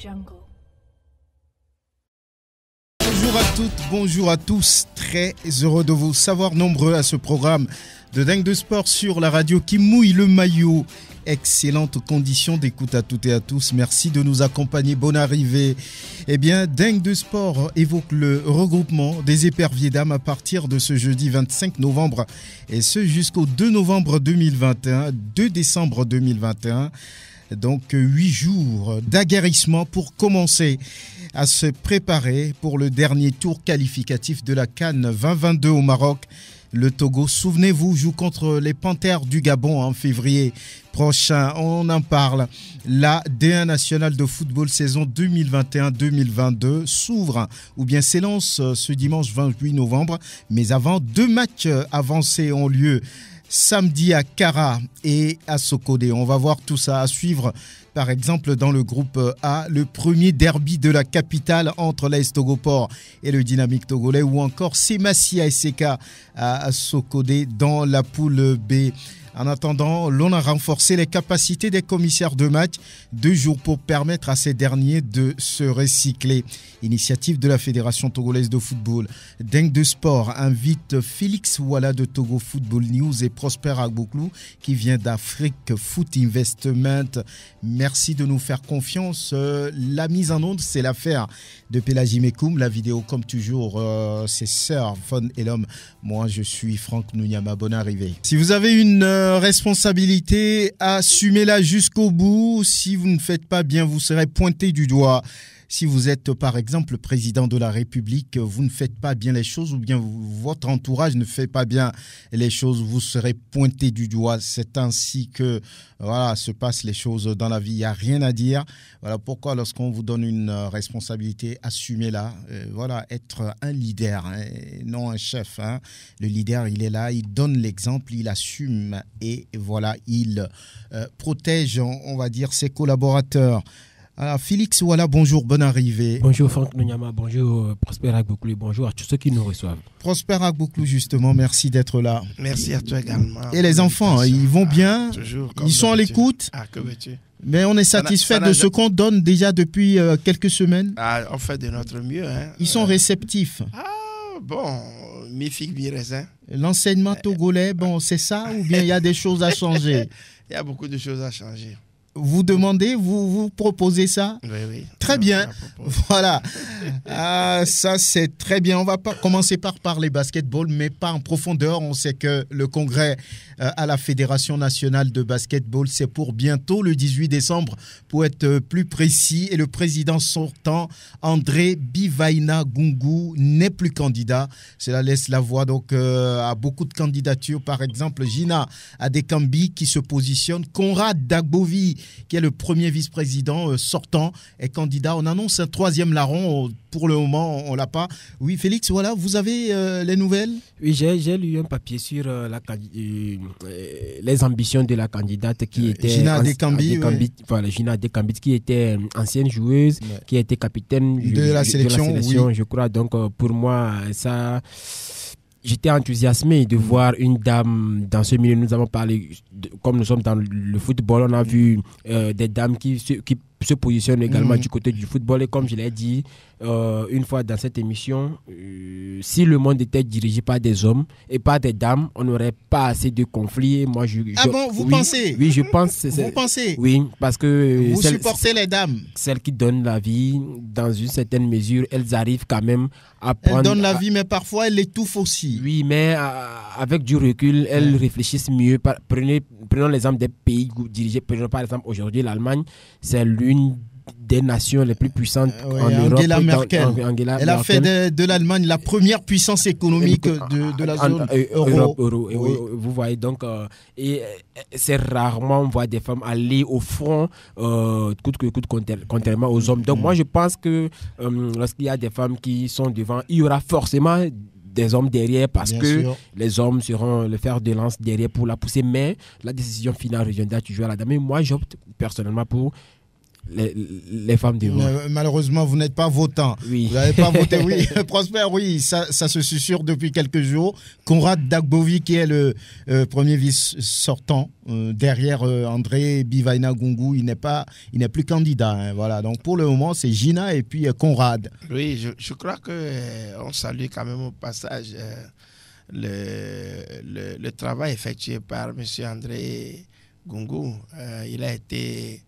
Jungle. Bonjour à toutes, bonjour à tous. Très heureux de vous savoir nombreux à ce programme de Dingue de Sport sur la radio qui mouille le maillot. Excellente condition d'écoute à toutes et à tous. Merci de nous accompagner. Bonne arrivée. Eh bien, Dingue de Sport évoque le regroupement des éperviers dames à partir de ce jeudi 25 novembre et ce jusqu'au 2 novembre 2021, 2 décembre 2021. Donc 8 jours d'aguerrissement pour commencer à se préparer pour le dernier tour qualificatif de la CAN 2022 au Maroc. Le Togo, souvenez-vous, joue contre les Panthères du Gabon en février prochain. On en parle. La D1 nationale de football saison 2021-2022 s'ouvre ou bien s'élance ce dimanche 28 novembre. Mais avant, 2 matchs avancés ont lieu samedi à Kara et à Sokodé. On va voir tout ça à suivre. Par exemple, dans le groupe A, le premier derby de la capitale entre l'AS Togoport et le Dynamique togolais, ou encore Semassi ASK à Sokodé dans la poule B. En attendant, l'on a renforcé les capacités des commissaires de match 2 jours pour permettre à ces derniers de se recycler. Initiative de la Fédération togolaise de football. Dingue de Sport invite Félix Wala de Togo Football News et Prosper Agboklou qui vient d'Afrique Foot Investment. Merci de nous faire confiance. La mise en onde, c'est l'affaire de Pélagie Mekoum. La vidéo, comme toujours, c'est Sœur Fon et l'homme. Moi, je suis Franck Nounyama. Bonne arrivée. Si vous avez une responsabilité, assumez-la jusqu'au bout. Si vous ne faites pas bien, vous serez pointé du doigt. Si vous êtes, par exemple, président de la République, vous ne faites pas bien les choses ou bien votre entourage ne fait pas bien les choses, vous serez pointé du doigt. C'est ainsi que voilà, se passent les choses dans la vie. Il n'y a rien à dire. Voilà pourquoi lorsqu'on vous donne une responsabilité, assumez-la. Voilà, être un leader, hein, non un chef. Hein. Le leader, il est là, il donne l'exemple, il assume et voilà, il protège, on va dire, ses collaborateurs. Alors Félix, voilà, bonjour, bonne arrivée. Bonjour Franck Nounyama, bonjour Prosper Agboklou, bonjour à tous ceux qui nous reçoivent. Prosper Agboklou, justement, merci d'être là. Merci à toi également. Et les enfants, ils vont bien, toujours, ils sont à l'écoute. Que veux-tu? Mais on est satisfait de ce qu'on donne déjà depuis quelques semaines. On fait de notre mieux. Hein. Ils sont réceptifs. Bon, mi-figue, mi-raisin. L'enseignement togolais, bon, c'est ça ou bien il y a des choses à changer? Il y a beaucoup de choses à changer. Vous demandez, vous proposez ça? Oui. Très bien. Voilà. Ça, c'est très bien. On va commencer par parler basketball, mais pas en profondeur. On sait que le congrès à la Fédération nationale de basketball, c'est pour bientôt, le 18 décembre, pour être plus précis. Et le président sortant, André Bivaina Gungu, n'est plus candidat. Cela laisse la voie donc à beaucoup de candidatures. Par exemple, Gina Adekambi qui se positionne. Conrad Dagbovi, qui est le premier vice-président sortant, est candidat. On annonce un 3e larron. Pour le moment, on ne l'a pas. Oui, Félix, voilà, vous avez les nouvelles? Oui, j'ai lu un papier sur les ambitions de la candidate qui était Gina Adekambi, voilà, Gina Adekambi, qui était ancienne joueuse, qui était capitaine de la sélection, oui. Je crois. Donc, pour moi, ça... J'étais enthousiasmé de voir une dame dans ce milieu. Nous avons parlé, comme nous sommes dans le football, on a vu des dames qui se positionnent également du côté du football. Et comme je l'ai dit une fois dans cette émission, si le monde était dirigé par des hommes et par des dames, on n'aurait pas assez de conflits. Moi, vous pensez? Oui, je pense. Vous pensez? Oui, parce que... Vous supportez les dames? Celles qui donnent la vie, dans une certaine mesure, elles arrivent quand même à prendre... Elles donnent la vie, mais parfois elles l'étouffent aussi. Oui, mais avec du recul, elles réfléchissent mieux. Prenons l'exemple des pays dirigés. Prenons par exemple aujourd'hui l'Allemagne. C'est l'une des nations les plus puissantes en Europe. Angela Merkel. Elle a fait de l'Allemagne la première puissance économique de la zone euro. Oui. Vous voyez donc, et c'est rarement on voit des femmes aller au front coûte que coûte contrairement aux hommes. Donc moi je pense que lorsqu'il y a des femmes qui sont devant, il y aura forcément des hommes derrière parce bien que sûr. Les hommes seront le fer de lance derrière pour la pousser, mais la décision finale reviendra toujours à la dame. Mais moi j'opte personnellement pour les femmes devant. Malheureusement, vous n'êtes pas votant. Oui. Vous n'avez pas voté, oui. Prosper, oui, ça se susurre depuis quelques jours. Konrad Dagbovi, qui est le premier vice-sortant, derrière André Bivaina Gungu, il n'est plus candidat. Hein, voilà. Donc pour le moment, c'est Gina et puis Konrad. Oui, je crois qu'on salue quand même au passage le travail effectué par M. André Gungu. Il a été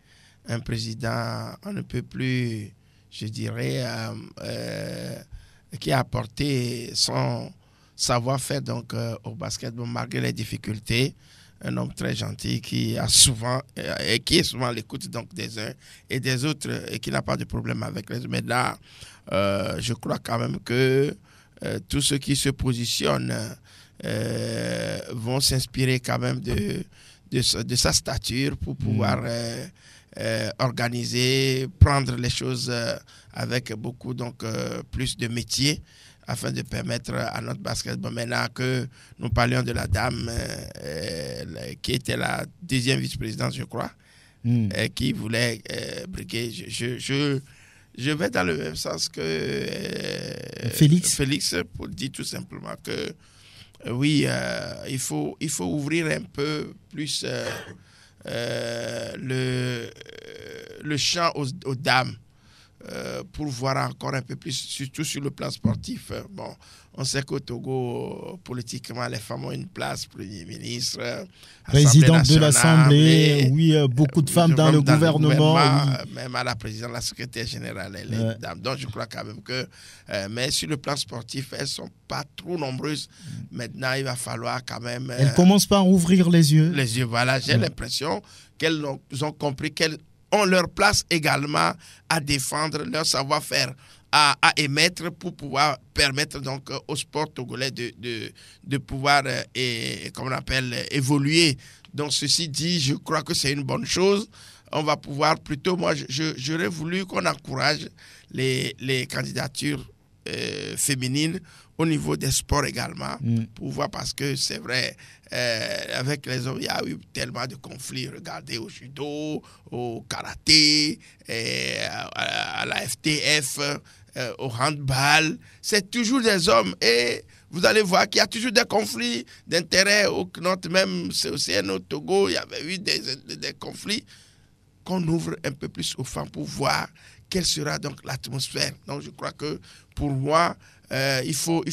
un président on ne peut plus, je dirais, qui a apporté son savoir-faire donc au basketball malgré les difficultés. Un homme très gentil qui a souvent et qui est souvent à l'écoute donc des uns et des autres et qui n'a pas de problème avec les autres. Mais là, je crois quand même que tous ceux qui se positionnent vont s'inspirer quand même de sa stature pour pouvoir organiser, prendre les choses avec beaucoup donc plus de métier afin de permettre à notre basketball, maintenant que nous parlions de la dame qui était la deuxième vice-présidente, je crois, qui voulait briguer. Je vais dans le même sens que Félix pour dire tout simplement que oui, il faut ouvrir un peu plus le champ aux dames pour voir encore un peu plus, surtout sur le plan sportif. Bon, on sait qu'au Togo, politiquement, les femmes ont une place, Premier ministre, présidente de l'Assemblée, oui, beaucoup de femmes dans le gouvernement. Oui. Même à la présidente, la secrétaire générale, les dames. Donc je crois quand même que, mais sur le plan sportif, elles ne sont pas trop nombreuses. Maintenant, il va falloir quand même... elles commencent par ouvrir les yeux. Les yeux, voilà. J'ai l'impression qu'elles ont compris qu'elles ont leur place également à défendre, leur savoir-faire à émettre pour pouvoir permettre donc au sport togolais de pouvoir comme on appelle évoluer. Donc ceci dit, je crois que c'est une bonne chose. On va pouvoir plutôt, moi j'aurais voulu qu'on encourage les candidatures féminines au niveau des sports également, pour voir, parce que c'est vrai, avec les hommes, il y a eu tellement de conflits. Regardez au judo, au karaté, à la FTF, au handball, c'est toujours des hommes. Et vous allez voir qu'il y a toujours des conflits d'intérêts. Même au Togo, il y avait eu des conflits. Qu'on ouvre un peu plus aux femmes pour voir quelle sera donc l'atmosphère. Donc je crois que pour moi, il faut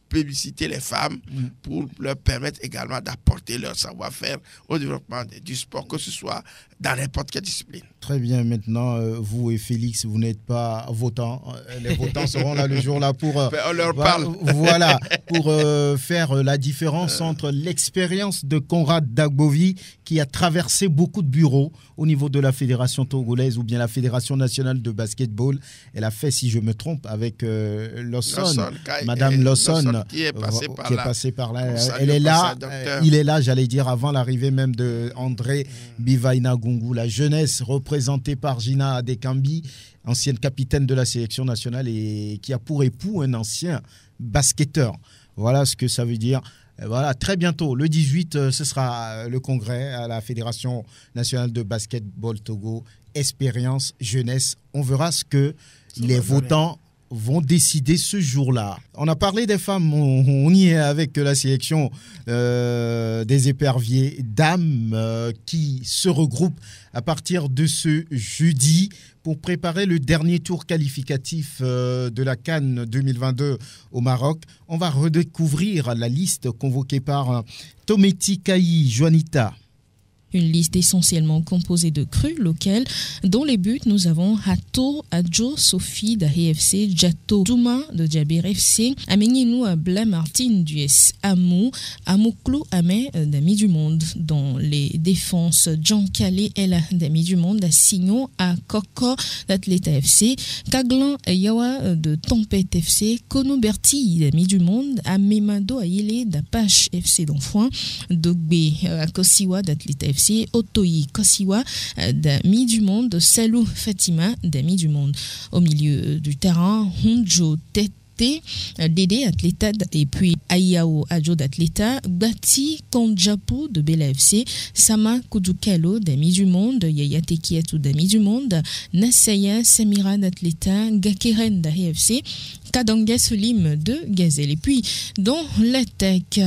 publiciter les femmes pour leur permettre également d'apporter leur savoir-faire au développement du sport, que ce soit dans n'importe quelle discipline. Très bien, maintenant, vous et Félix, vous n'êtes pas votants. Les votants seront là le jour-là pour... on leur parle. Voilà, pour faire la différence entre l'expérience de Konrad Dagbovi, qui a traversé beaucoup de bureaux au niveau de la Fédération togolaise ou bien la Fédération nationale de basketball. Elle a fait, si je me trompe, avec Lawson, Madame Lawson, qui est passée par là. Elle est là, il est là, j'allais dire, avant l'arrivée même de André Bivaina Gungu, la jeunesse représentée par Gina Adekambi, ancienne capitaine de la sélection nationale et qui a pour époux un ancien basketteur. Voilà ce que ça veut dire. Voilà, très bientôt, le 18, ce sera le congrès à la Fédération nationale de basketball Togo, expérience, jeunesse. On verra ce que les votants vont décider ce jour-là. On a parlé des femmes, on y est avec la sélection des éperviers dames qui se regroupent à partir de ce jeudi pour préparer le dernier tour qualificatif de la CAN 2022 au Maroc. On va redécouvrir la liste convoquée par Tometi Kayi Juanita. Une liste essentiellement composée de crus locales, dont les buts nous avons Hato, Adjo, Sophie d'AFC, Jato, Touma de Djabir FC, Amenyinou Bla Martin du S Amou, Amouklo Amé d'Amis du Monde. Dans les défenses, Jean Calais Ella d'Amis du Monde, Signon à Koko d'Athleta FC, Kaglan Yawa de Tempête FC, Kono Berti d'Amis du Monde, Amemado Ayele d'Apache FC d'Enfoin, Dogbe à Kosiwa d'Athleta FC, Otoyi Kosiwa d'Amis du Monde, Salou Fatima d'Amis du Monde. Au milieu du terrain, Honjo Tete Resté, Dédé Athleta et puis Ayao Adjo d'Athleta, Gati Kondjapo de Bela FC, Sama Kudukalo d'Amis du Monde, Yaya Tekietou d'Amis du Monde, Nasaya Samira d'Athleta, Gakeren d'AFC, Kadanga Solim de Gazelle. Et puis, dans la tech,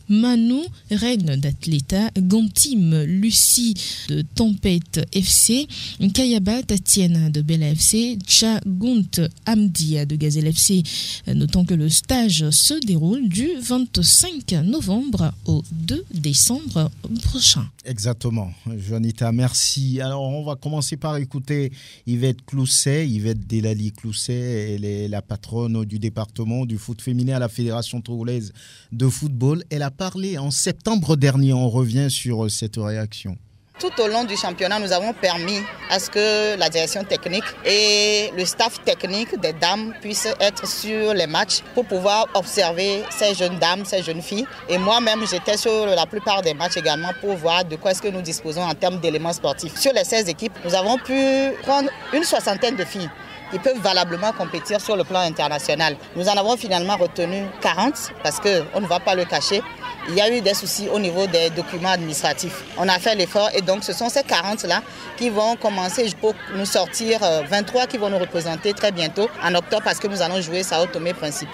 Manu, Reine d'Athleta, Gantim, Lucie de Tempête FC, Kayaba, Tatiana de Bella FC, Chagunt, Amdia de Gazelle FC. Notons que le stage se déroule du 25 novembre au 2 décembre prochain. Exactement, Juanita, merci. Alors, on va commencer par écouter Yvette Clousset, Yvette Delali Clousset, elle est la patronne du département du foot féminin à la Fédération togolaise de football. Elle a parlé en septembre dernier, on revient sur cette réaction. Tout au long du championnat, nous avons permis à ce que la direction technique et le staff technique des dames puissent être sur les matchs pour pouvoir observer ces jeunes dames, ces jeunes filles. Et moi-même, j'étais sur la plupart des matchs également pour voir de quoi est-ce que nous disposons en termes d'éléments sportifs. Sur les 16 équipes, nous avons pu prendre une soixantaine de filles qui peuvent valablement compétir sur le plan international. Nous en avons finalement retenu 40 parce qu'on ne va pas le cacher. Il y a eu des soucis au niveau des documents administratifs. On a fait l'effort et donc ce sont ces 40-là qui vont commencer pour nous sortir 23 qui vont nous représenter très bientôt en octobre parce que nous allons jouer Sao Tomé Principe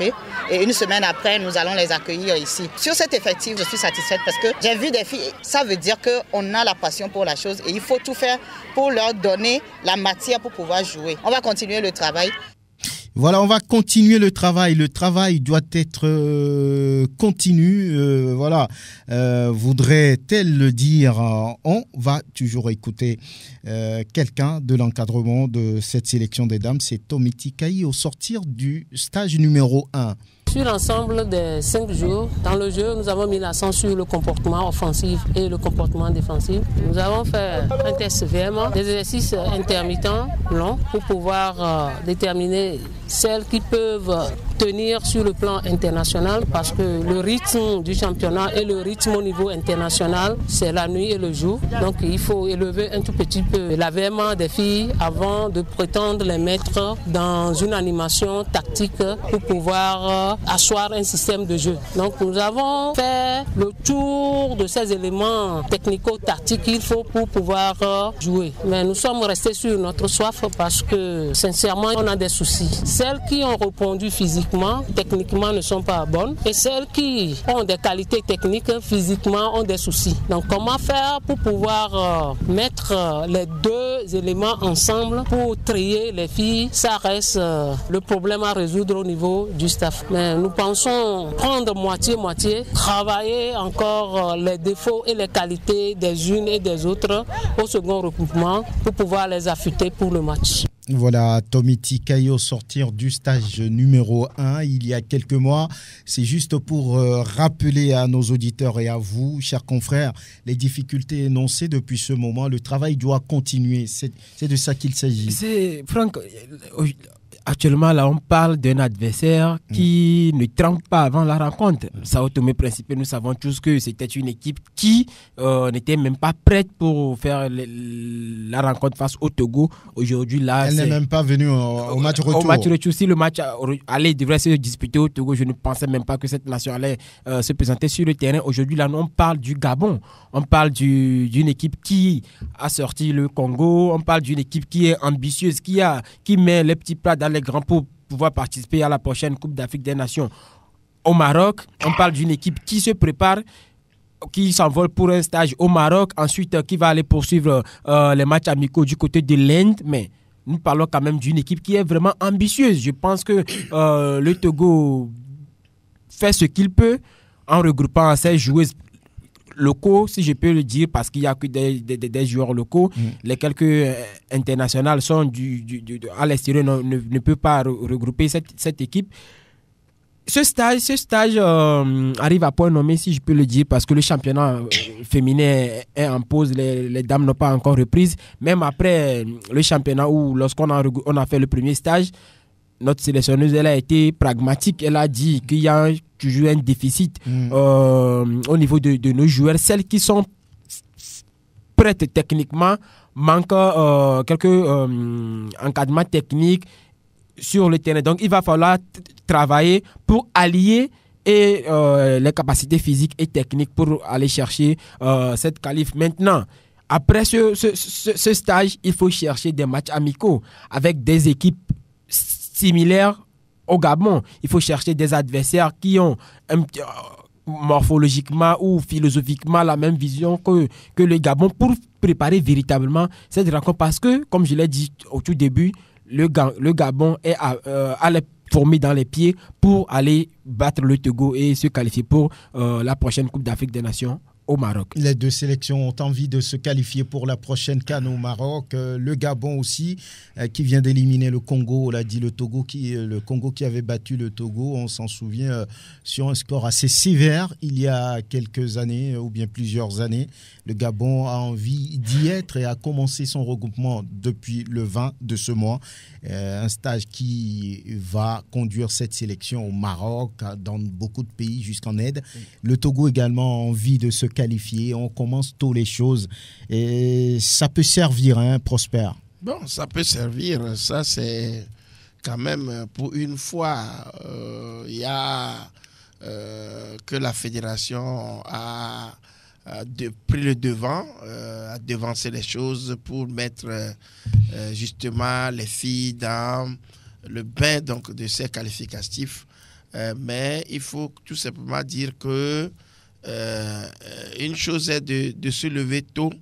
et une semaine après nous allons les accueillir ici. Sur cet effectif, je suis satisfaite parce que j'ai vu des filles, ça veut dire qu'on a la passion pour la chose et il faut tout faire pour leur donner la matière pour pouvoir jouer. On va continuer le travail. Voilà, on va continuer le travail. Le travail doit être continu. Voudrait-elle le dire? On va toujours écouter quelqu'un de l'encadrement de cette sélection des dames. C'est Tomiti Kai au sortir du stage numéro 1. Sur l'ensemble des 5 jours, dans le jeu, nous avons mis l'accent sur le comportement offensif et le comportement défensif. Nous avons fait un test vraiment, des exercices intermittents, longs, pour pouvoir déterminer celles qui peuvent tenir sur le plan international parce que le rythme du championnat et le rythme au niveau international, c'est la nuit et le jour. Donc il faut élever un tout petit peu l'avènement des filles avant de prétendre les mettre dans une animation tactique pour pouvoir asseoir un système de jeu. Donc nous avons fait le tour de ces éléments technico-tactiques qu'il faut pour pouvoir jouer. Mais nous sommes restés sur notre soif parce que sincèrement on a des soucis. Celles qui ont répondu physiquement, techniquement ne sont pas bonnes et celles qui ont des qualités techniques, physiquement ont des soucis. Donc comment faire pour pouvoir mettre les deux éléments ensemble pour trier les filles? Ça reste le problème à résoudre au niveau du staff. Mais nous pensons prendre moitié-moitié, travailler encore les défauts et les qualités des unes et des autres au second regroupement pour pouvoir les affûter pour le match. Voilà, Tomiti Kayo sortir du stage numéro 1 il y a quelques mois. C'est juste pour rappeler à nos auditeurs et à vous, chers confrères, les difficultés énoncées depuis ce moment. Le travail doit continuer. C'est de ça qu'il s'agit. C'est, Franck, actuellement, là, on parle d'un adversaire qui ne trempe pas avant la rencontre. Sao Tomé Principe, nous savons tous que c'était une équipe qui n'était même pas prête pour faire la rencontre face au Togo. Aujourd'hui, là, elle n'est même pas venue au match retour. Au match retour, si le match allait devrait se disputer au Togo, je ne pensais même pas que cette nation allait se présenter sur le terrain. Aujourd'hui, là, on parle du Gabon. On parle d'une équipe qui a sorti le Congo. On parle d'une équipe qui est ambitieuse, qui met les petits plats dans les grands pour pouvoir participer à la prochaine Coupe d'Afrique des Nations. Au Maroc, on parle d'une équipe qui se prépare, qui s'envole pour un stage au Maroc, ensuite qui va aller poursuivre les matchs amicaux du côté de l'Inde, mais nous parlons quand même d'une équipe qui est vraiment ambitieuse. Je pense que le Togo fait ce qu'il peut en regroupant ses joueuses locaux, si je peux le dire, parce qu'il n'y a que des joueurs locaux. Les quelques internationales sont à l'extérieur, ne peut pas regrouper cette équipe. Ce stage arrive à point nommé, si je peux le dire, parce que le championnat féminin est en pause, les dames n'ont pas encore reprise. Même après le championnat, où lorsqu'on on a fait le premier stage, notre sélectionneuse, elle a été pragmatique. Elle a dit qu'il y a toujours un déficit au niveau de nos joueurs. Celles qui sont prêtes techniquement manquent quelques encadrements techniques sur le terrain. Donc, il va falloir travailler pour allier et les capacités physiques et techniques pour aller chercher cette qualif. Maintenant, après ce stage, il faut chercher des matchs amicaux avec des équipes similaires au Gabon. Il faut chercher des adversaires qui ont morphologiquement ou philosophiquement la même vision que le Gabon pour préparer véritablement cette rencontre. Parce que, comme je l'ai dit au tout début, le Gabon est à les fourmis dans les pieds pour aller battre le Togo et se qualifier pour la prochaine Coupe d'Afrique des Nations au Maroc. Les deux sélections ont envie de se qualifier pour la prochaine CAN au Maroc. Le Gabon aussi, qui vient d'éliminer le Congo, on l'a dit, le Congo qui avait battu le Togo, on s'en souvient, sur un score assez sévère il y a quelques années, ou bien plusieurs années. Le Gabon a envie d'y être et a commencé son regroupement depuis le 20 de ce mois. Un stage qui va conduire cette sélection au Maroc, dans beaucoup de pays jusqu'en aide. Le Togo également a envie de se qualifier. On commence tôt les choses et ça peut servir, hein, Prosper. Bon, ça peut servir. Ça, c'est quand même pour une fois. Il y a que la fédération a pris le devant, a devancé les choses pour mettre justement les filles dans le bain donc, de ces qualificatifs. Mais il faut tout simplement dire que une chose est de se lever tôt,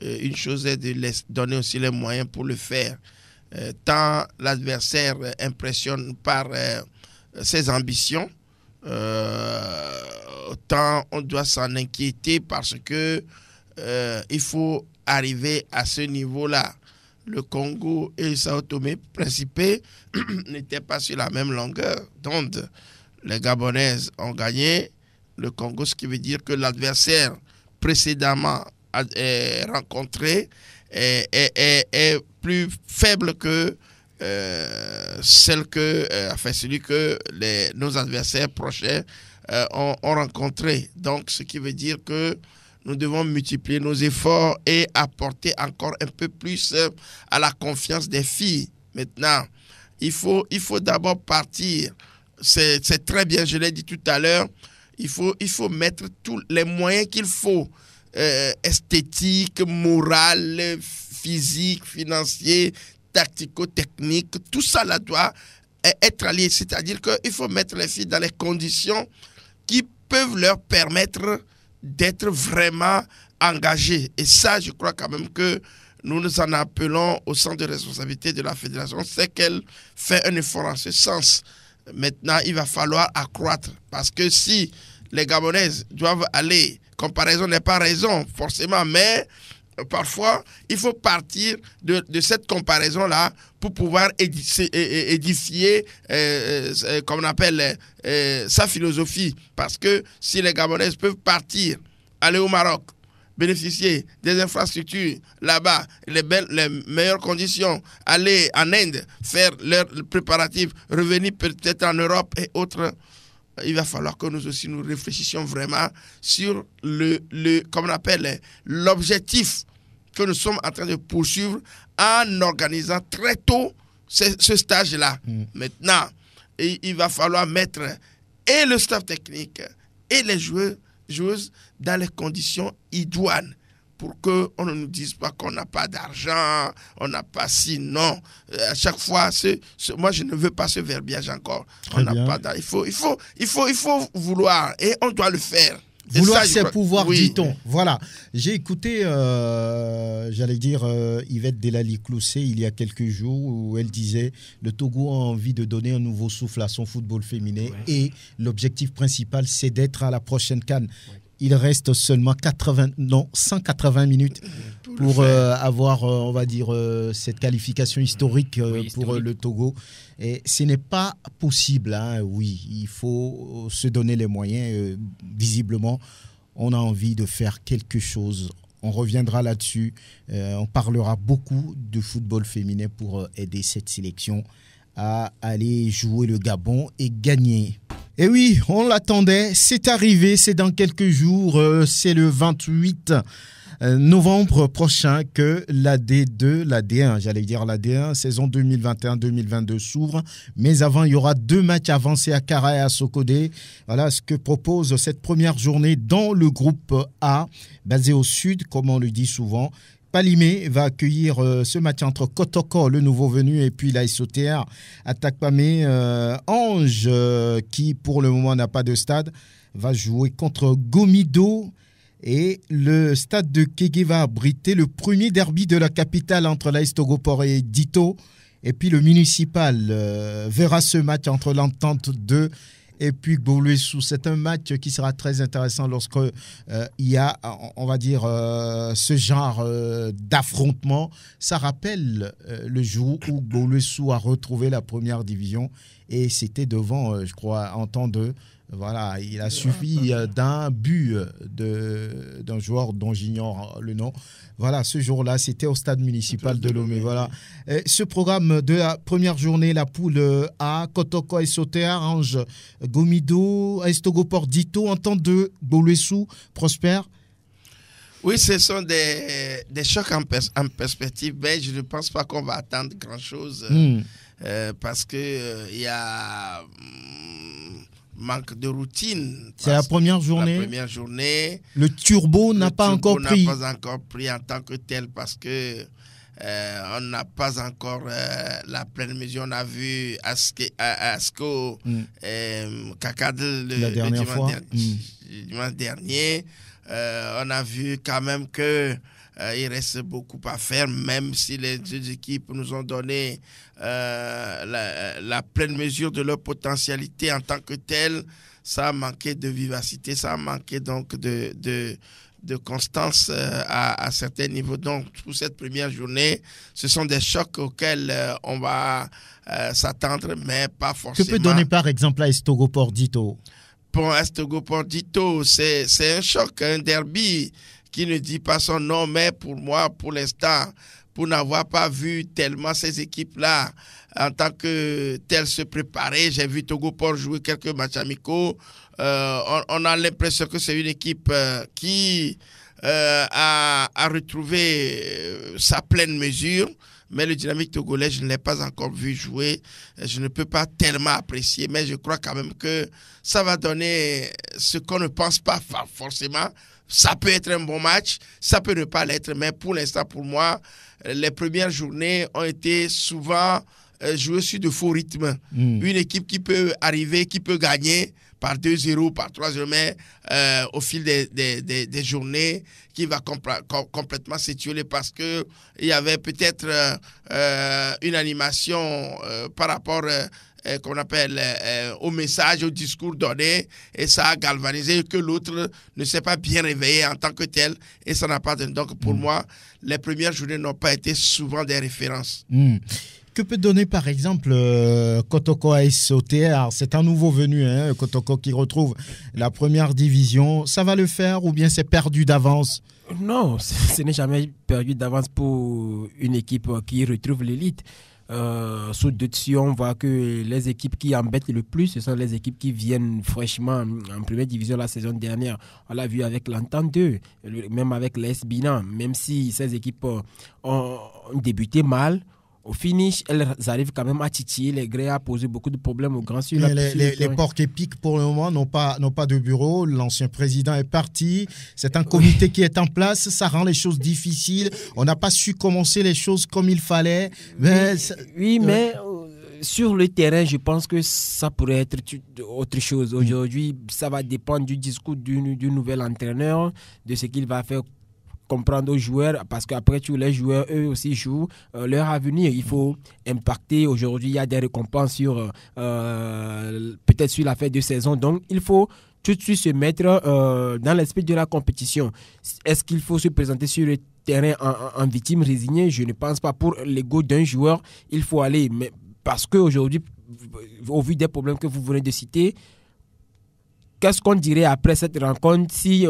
une chose est de les donner aussi les moyens pour le faire. Tant l'adversaire impressionne par ses ambitions, autant on doit s'en inquiéter parce que il faut arriver à ce niveau-là. Le Congo et Sao Tomé Principe n'étaient pas sur la même longueur d'onde. Les Gabonaises ont gagné le Congo, ce qui veut dire que l'adversaire précédemment rencontré est plus faible que celui que nos adversaires prochains ont rencontré. Donc, ce qui veut dire que nous devons multiplier nos efforts et apporter encore un peu plus à la confiance des filles. Maintenant, il faut d'abord partir. C'est très bien, je l'ai dit tout à l'heure. Il faut mettre tous les moyens qu'il faut, esthétique, moral, physique, financier, tactico-technique. Tout ça là doit être allié. C'est-à-dire qu'il faut mettre les filles dans les conditions qui peuvent leur permettre d'être vraiment engagées. Et ça, je crois quand même que nous en appelons au centre de responsabilité de la fédération. C'est qu'elle fait un effort en ce sens. Maintenant, il va falloir accroître. Parce que si les Gabonaises doivent aller, comparaison n'est pas raison, forcément, mais parfois, il faut partir de cette comparaison-là pour pouvoir édifier, comme on appelle, sa philosophie. Parce que si les Gabonaises peuvent partir, aller au Maroc, bénéficier des infrastructures là-bas, les meilleures conditions, aller en Inde, faire leurs préparatifs, revenir peut-être en Europe et autres, il va falloir que nous aussi nous réfléchissions vraiment sur comme on appelle, l'objectif que nous sommes en train de poursuivre en organisant très tôt ce stage-là. Maintenant, il va falloir mettre et le staff technique et les joueuses dans les conditions idoines pour qu'on ne nous dise pas qu'on n'a pas d'argent, on n'a pas si, non. À chaque fois, moi je ne veux pas ce verbiage encore. On n'a pas d'argent. Il faut vouloir et on doit le faire. Vouloir, c'est pouvoir, oui. Dit-on. Voilà. J'ai écouté, j'allais dire, Yvette Delali-Clouset il y a quelques jours où elle disait le Togo a envie de donner un nouveau souffle à son football féminin et l'objectif principal, c'est d'être à la prochaine CAN. Il reste seulement 180 minutes pour avoir, on va dire, cette qualification historique pour le Togo. Et ce n'est pas possible, hein. Oui, il faut se donner les moyens. Visiblement, on a envie de faire quelque chose. On reviendra là-dessus. On parlera beaucoup de football féminin pour aider cette sélection à aller jouer le Gabon et gagner. Et oui, on l'attendait, c'est arrivé, c'est dans quelques jours, c'est le 28 novembre prochain que la D2, la D1, j'allais dire la D1, saison 2021-2022 s'ouvre. Mais avant, il y aura 2 matchs avancés à Kara et à Sokodé. Voilà ce que propose cette première journée dans le groupe A, basé au sud, comme on le dit souvent. Palimé va accueillir ce match entre Kotoko, le nouveau venu, et puis la SOTR à Takpamé. Ange, qui pour le moment n'a pas de stade, va jouer contre Gomido. Et le stade de Kégué va abriter le premier derby de la capitale entre l'AS Togopor et Dito. Et puis le municipal verra ce match entre l'Entente 2 et puis Gbolouessou. C'est un match qui sera très intéressant lorsque il y a, on va dire, ce genre d'affrontement. Ça rappelle le jour où Gbolouessou a retrouvé la première division et c'était devant, je crois, Entente 2. Voilà, il a suffi d'un but d'un joueur dont j'ignore le nom. Voilà, ce jour-là, c'était au stade municipal de Lomé. Voilà. Et ce programme de la première journée, la poule A, Kotoko et SOTR, Ange, Gomido, AS Togopor, Dito, Entente de Gbolouessou, Prosper. Oui, ce sont des chocs en perspective, mais je ne pense pas qu'on va attendre grand-chose parce qu'il y a manque de routine. C'est la première journée. La première journée. Le turbo n'a pas encore pris. N'a pas encore pris en tant que tel parce que on n'a pas encore la pleine mesure. On a vu Asko Kakadl le dimanche dernier. On a vu quand même que il reste beaucoup à faire, même si les deux équipes nous ont donné la pleine mesure de leur potentialité en tant que telle. Ça a manqué de vivacité, ça a manqué donc de constance à certains niveaux. Donc, pour cette première journée, ce sont des chocs auxquels on va s'attendre, mais pas forcément. Que peut donner par exemple à AS Togopor Dito? Pour AS Togopor Dito, c'est un choc, un derby qui ne dit pas son nom, mais pour moi, pour l'instant, pour n'avoir pas vu tellement ces équipes-là en tant que telles se préparer, j'ai vu Togopor jouer quelques matchs amicaux. On a l'impression que c'est une équipe qui a retrouvé sa pleine mesure. Mais le Dynamique togolais, je ne l'ai pas encore vu jouer. Je ne peux pas tellement apprécier, mais je crois quand même que ça va donner ce qu'on ne pense pas forcément. Ça peut être un bon match, ça peut ne pas l'être, mais pour l'instant, pour moi, les premières journées ont été souvent jouées sur de faux rythmes. Une équipe qui peut arriver, qui peut gagner par 2-0, par 3-0, mais au fil des journées, qui va complètement s'étioler parce qu'il y avait peut-être une animation par rapport qu'on appelle au message, au discours donné, et ça a galvanisé que l'autre ne s'est pas bien réveillé en tant que tel, et ça n'a pas donné. Donc pour moi, les premières journées n'ont pas été souvent des références. Que peut donner par exemple Kotoko AS SOTR? C'est un nouveau venu, Kotoko qui retrouve la première division. Ça va le faire ou bien c'est perdu d'avance? Non, ce n'est jamais perdu d'avance pour une équipe qui retrouve l'élite. Sous dessus, on voit que les équipes qui embêtent le plus, ce sont les équipes qui viennent fraîchement en première division la saison dernière. On l'a vu avec l'Entente 2, même avec l'AS Binan. Même si ces équipes ont débuté mal, au finish, elles arrivent quand même à titiller les grès, à poser beaucoup de problèmes aux grands sur les porcs épiques, pour le moment, n'ont pas de bureau. L'ancien président est parti. C'est un comité qui est en place. Ça rend les choses difficiles. On n'a pas su commencer les choses comme il fallait. Mais mais sur le terrain, je pense que ça pourrait être autre chose. Aujourd'hui, ça va dépendre du discours du nouvel entraîneur, de ce qu'il va faire comprendre aux joueurs, parce qu'après tous les joueurs, eux aussi jouent leur avenir. Il faut impacter. Aujourd'hui, il y a des récompenses sur peut-être sur la fin de saison. Donc, il faut tout de suite se mettre dans l'esprit de la compétition. Est-ce qu'il faut se présenter sur le terrain en victime résignée? Je ne pense pas. Pour l'ego d'un joueur, il faut aller. Mais parce qu'aujourd'hui, au vu des problèmes que vous venez de citer, qu'est-ce qu'on dirait après cette rencontre si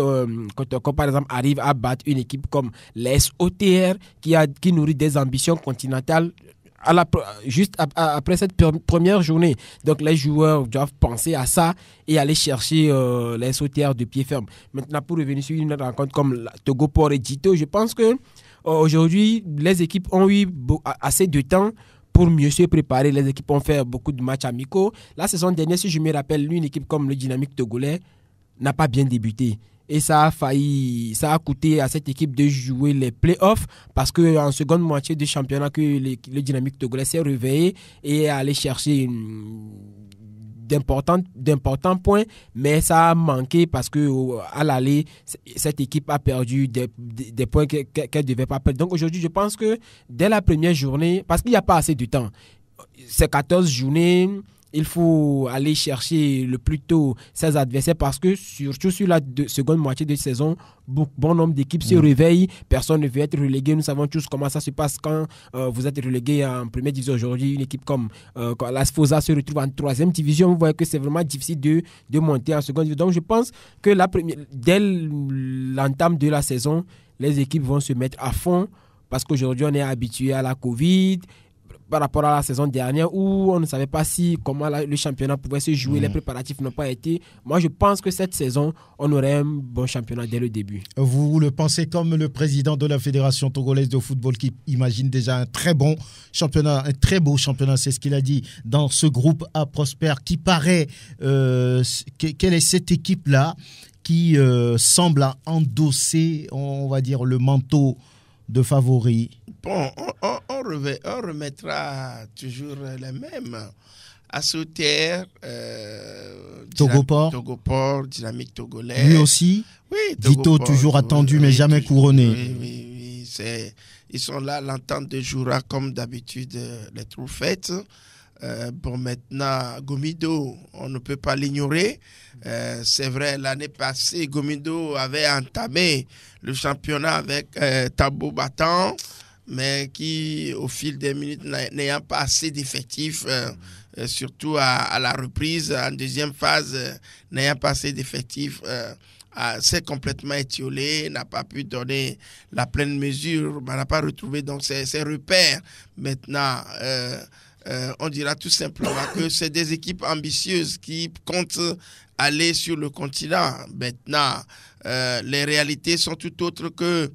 Kotoko, par exemple, arrive à battre une équipe comme l'AS SOTR qui nourrit des ambitions continentales juste après cette première journée. Donc les joueurs doivent penser à ça et aller chercher les sauteurs de pied ferme. Maintenant, pour revenir sur une rencontre comme Togo Port et Djito, je pense que aujourd'hui, les équipes ont eu assez de temps pour mieux se préparer. Les équipes ont fait beaucoup de matchs amicaux. La saison dernière, si je me rappelle, une équipe comme le Dynamique togolais n'a pas bien débuté. Et ça a coûté à cette équipe de jouer les playoffs parce qu'en seconde moitié du championnat, que le Dynamique togolais s'est réveillé et est allé chercher d'importants points, mais ça a manqué parce qu'à l'aller, cette équipe a perdu des points qu'elle ne devait pas perdre. Donc aujourd'hui, je pense que dès la première journée, parce qu'il n'y a pas assez de temps, ces 14 journées, il faut aller chercher le plus tôt ses adversaires parce que surtout sur la seconde moitié de saison, bon nombre d'équipes se réveillent, personne ne veut être relégué. Nous savons tous comment ça se passe quand vous êtes relégué en première division. Aujourd'hui, une équipe comme la Sfosa se retrouve en troisième division. Vous voyez que c'est vraiment difficile de monter en seconde division. Donc je pense que dès l'entame de la saison, les équipes vont se mettre à fond parce qu'aujourd'hui on est habitué à la Covid par rapport à la saison dernière où on ne savait pas comment le championnat pouvait se jouer, les préparatifs n'ont pas été. Moi, je pense que cette saison, on aurait un bon championnat dès le début. Vous le pensez comme le président de la Fédération togolaise de football qui imagine déjà un très bon championnat, un très beau championnat, c'est ce qu'il a dit, dans ce groupe A Prosper qui paraît, quelle est cette équipe-là qui semble endosser, on va dire, le manteau de favori? Bon, on remettra toujours les mêmes. Assoter, Togo-Port, Dynamique togolais. Lui aussi, oui, Djito toujours attendu, mais jamais couronné. Oui. Ils sont là, l'entente de jouera comme d'habitude, les trous faites. Bon, maintenant, Gomido, on ne peut pas l'ignorer. C'est vrai, l'année passée, Gomido avait entamé le championnat avec Tabo Battant, mais qui, au fil des minutes, n'ayant pas assez d'effectifs, surtout à la reprise, en deuxième phase, n'ayant pas assez d'effectifs, s'est complètement étiolé, n'a pas pu donner la pleine mesure, n'a pas retrouvé donc ses repères. Maintenant, on dira tout simplement que c'est des équipes ambitieuses qui comptent aller sur le continent. Maintenant, les réalités sont tout autres que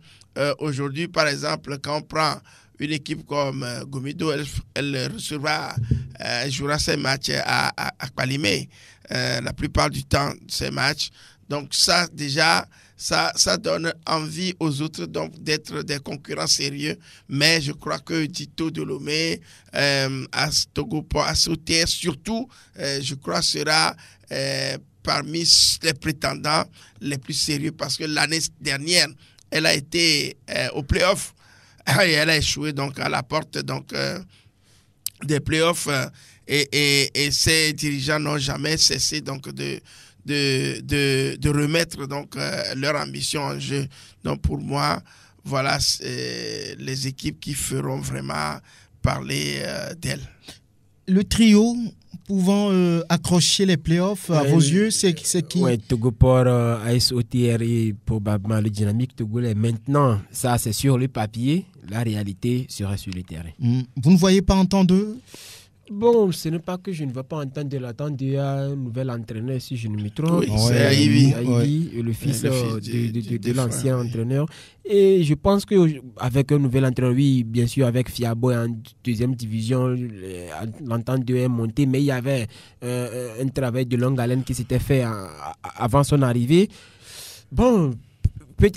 aujourd'hui. Par exemple, quand on prend une équipe comme Gomido, elle jouera ses matchs à Kwalimé la plupart du temps, ces matchs. Donc ça, déjà, ça donne envie aux autres donc d'être des concurrents sérieux. Mais je crois que Djito Dlomé, à Togo-Port, à Sauter, surtout, je crois sera parmi les prétendants les plus sérieux parce que l'année dernière, elle a été au play-off et elle a échoué donc à la porte donc, des play-offs et ses dirigeants n'ont jamais cessé donc de remettre donc leur ambition en jeu. Donc pour moi, voilà les équipes qui feront vraiment parler d'elles. Le trio pouvant accrocher les playoffs à vos yeux, c'est qui? Oui, Togo-Port, AS OTR et probablement le Dynamique togolais. Maintenant, ça c'est sur le papier, la réalité sera sur le terrain. Vous ne voyez pas entendre? Bon, ce n'est pas que je ne vais pas entendre de l'attente d'un un nouvel entraîneur, si je ne me trompe. Oui, c'est Aïvi, le fils de l'ancien entraîneur. Et je pense qu'avec un nouvel entraîneur, oui, bien sûr, avec Fiabo en deuxième division, l'entente est montée, mais il y avait un travail de longue haleine qui s'était fait avant son arrivée. Bon,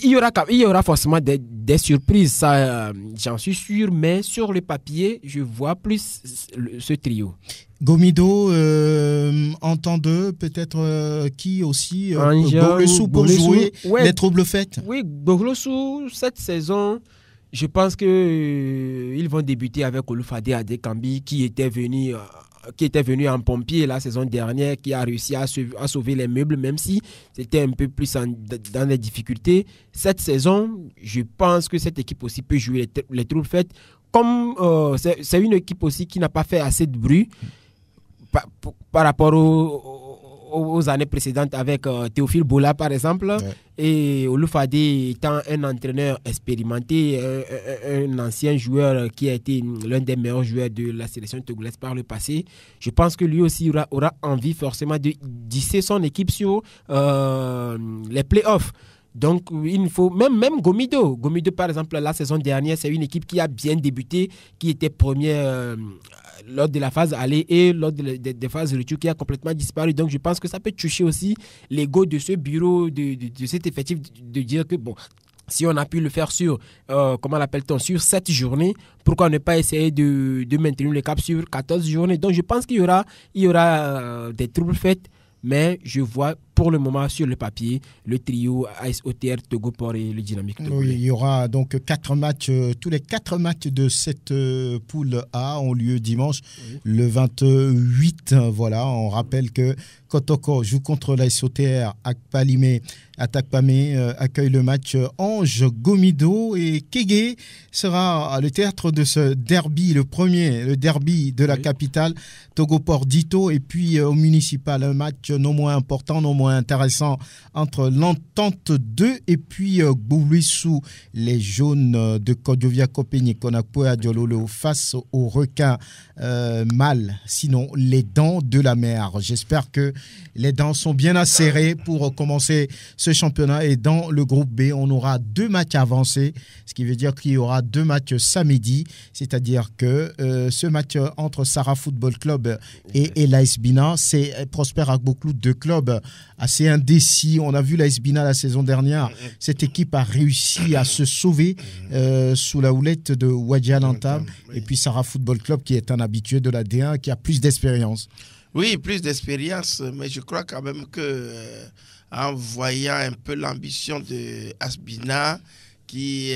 il y aura forcément des surprises, ça j'en suis sûr, mais sur le papier, je vois plus ce trio. Gomido, entendez peut-être qui aussi Boglossou pour jouer les troubles faits. Oui, Boglossou, cette saison, je pense qu'ils vont débuter avec Olufade Adekambi qui était venu en pompier la saison dernière, qui a réussi à sauver les meubles, même si c'était un peu plus dans les difficultés. Cette saison, je pense que cette équipe aussi peut jouer les troubles faits. Comme c'est une équipe aussi qui n'a pas fait assez de bruit par rapport aux années précédentes avec Théophile Bola par exemple, et Oloufade étant un entraîneur expérimenté, un ancien joueur qui a été l'un des meilleurs joueurs de la sélection togolaise par le passé. Je pense que lui aussi aura envie forcément de d'hisser son équipe sur les playoffs. Donc, il faut même Gomido. Gomido, par exemple, la saison dernière, c'est une équipe qui a bien débuté, qui était première lors de la phase aller et lors des phases retour, qui a complètement disparu. Donc, je pense que ça peut toucher aussi l'ego de ce bureau, de cet effectif, de dire que, bon, si on a pu le faire sur, comment l'appelle-t-on, sur 7 journées, pourquoi ne pas essayer de maintenir le cap sur 14 journées? Donc, je pense qu'il y aura des troubles faits. Mais je vois pour le moment sur le papier le trio AS OTR, Togo Port et le Dynamique Togo. Oui, il y aura donc 4 matchs, tous les 4 matchs de cette poule A ont lieu dimanche, le 28. Voilà, on rappelle que Kotoko joue contre l'AS OTR, Atakpame accueille le match Ange Gomido et Kégué sera le théâtre de ce derby, le derby de la capitale, Togo Port Dito, et puis au municipal, un match non moins important, non moins intéressant entre l'Entente 2 et puis Goulouissou, les jaunes de Kodjovia Kopeni Konakpoe Adjololo face aux requins mâles, sinon les dents de la mer. J'espère que les dents sont bien acérées pour commencer ce championnat, et dans le groupe B, on aura 2 matchs avancés, ce qui veut dire qu'il y aura 2 matchs samedi, c'est-à-dire que ce match entre Sarah Football Club et l'AS Bina, c'est Prosper Agboklou, 2 clubs assez indécis. On a vu l'AS Bina la saison dernière, cette équipe a réussi à se sauver sous la houlette de Wadja Lantam, et puis Sarah Football Club qui est un habitué de la D1, qui a plus d'expérience. Oui, plus d'expérience, mais je crois quand même que en voyant un peu l'ambition de Asbina, qui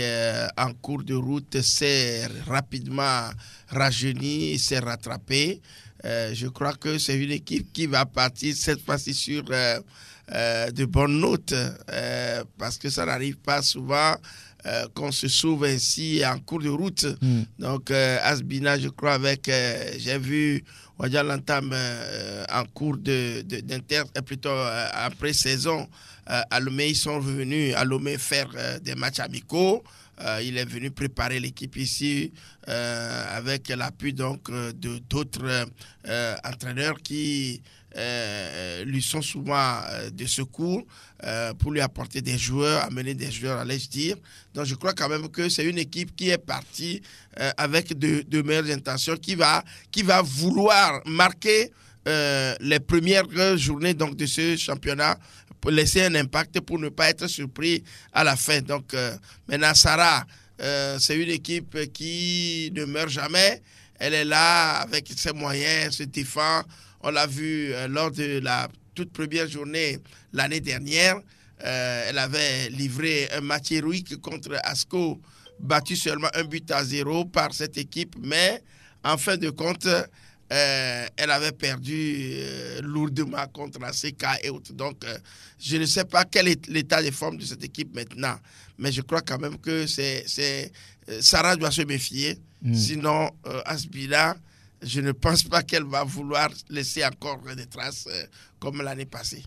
en cours de route s'est rapidement rajeuni, s'est rattrapé, je crois que c'est une équipe qui va partir cette fois-ci sur de bonnes notes, parce que ça n'arrive pas souvent qu'on se sauve ainsi en cours de route. Donc Asbina, je crois, avec j'ai vu Wadja Lantam en cours plutôt après saison à Lomé, ils sont venus à Lomé faire des matchs amicaux. Il est venu préparer l'équipe ici avec l'appui donc de d'autres entraîneurs qui lui sont souvent de secours pour lui apporter des joueurs, amener des joueurs, allais-je dire. Donc je crois quand même que c'est une équipe qui est partie avec de meilleures intentions, qui va vouloir marquer les premières journées donc, de ce championnat, pour laisser un impact pour ne pas être surpris à la fin. Donc maintenant Sarah, c'est une équipe qui ne meurt jamais. Elle est là avec ses moyens, elle se défend. On l'a vu lors de la toute première journée l'année dernière. Elle avait livré un match héroïque contre Asco, battu seulement 1-0 par cette équipe. Mais en fin de compte, elle avait perdu lourdement contre la CK et autres. Donc, je ne sais pas quel est l'état de forme de cette équipe maintenant. Mais je crois quand même que Sarah doit se méfier. Sinon, Asbila, je ne pense pas qu'elle va vouloir laisser encore des traces comme l'année passée.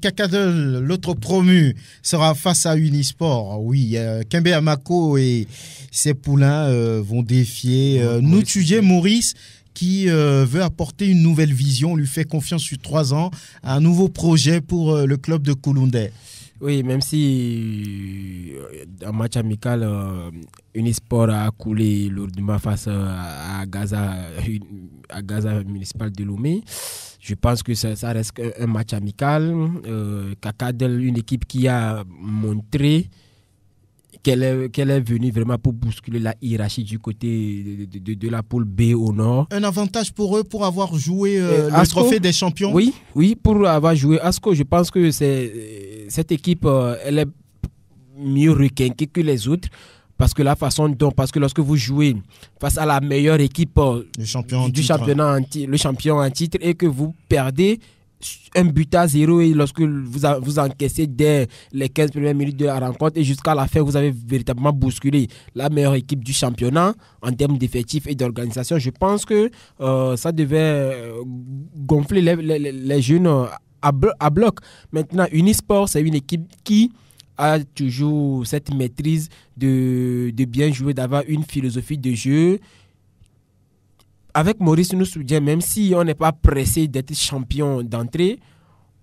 Kakadel, l'autre promu, sera face à Unisport. Oui, Kembe Amako et ses poulains vont défier Noutudje Maurice, qui veut apporter une nouvelle vision, lui fait confiance sur 3 ans, un nouveau projet pour le club de Kouloundé. Oui, même si un match amical, Unisport a coulé lourdement face à Gaza municipal de Lomé. Je pense que ça reste un match amical. Kakadel, une équipe qui a montré qu'elle est venue vraiment pour bousculer la hiérarchie du côté de la poule B au nord. Un avantage pour eux pour avoir joué le trophée des champions. Oui, pour avoir joué Asco, je pense que cette équipe, elle est mieux requinquée que les autres. Parce que parce que lorsque vous jouez face à la meilleure équipe du championnat, le champion en titre, et que vous perdez 1-0, et lorsque vous encaissez dès les 15 premières minutes de la rencontre et jusqu'à la fin, vous avez véritablement bousculé la meilleure équipe du championnat en termes d'effectifs et d'organisation. Je pense que ça devait gonfler les jeunes à bloc. Maintenant, Unisport, c'est une équipe qui a toujours cette maîtrise de bien jouer, d'avoir une philosophie de jeu. Avec Maurice Nussoudien, même si on n'est pas pressé d'être champion d'entrée,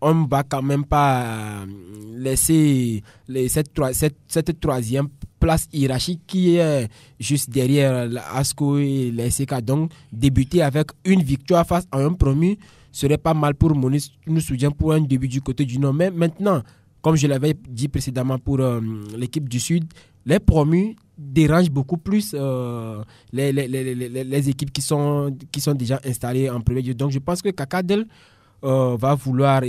on ne va quand même pas laisser cette troisième place hiérarchique qui est juste derrière l'ASCO et les SK. Donc, débuter avec une victoire face à un promu serait pas mal pour Maurice Nussoudien pour un début du côté du Nord. Mais maintenant, comme je l'avais dit précédemment pour l'équipe du Sud, les promus dérangent beaucoup plus les équipes qui sont déjà installées en premier lieu. Donc, je pense que Kakadel va vouloir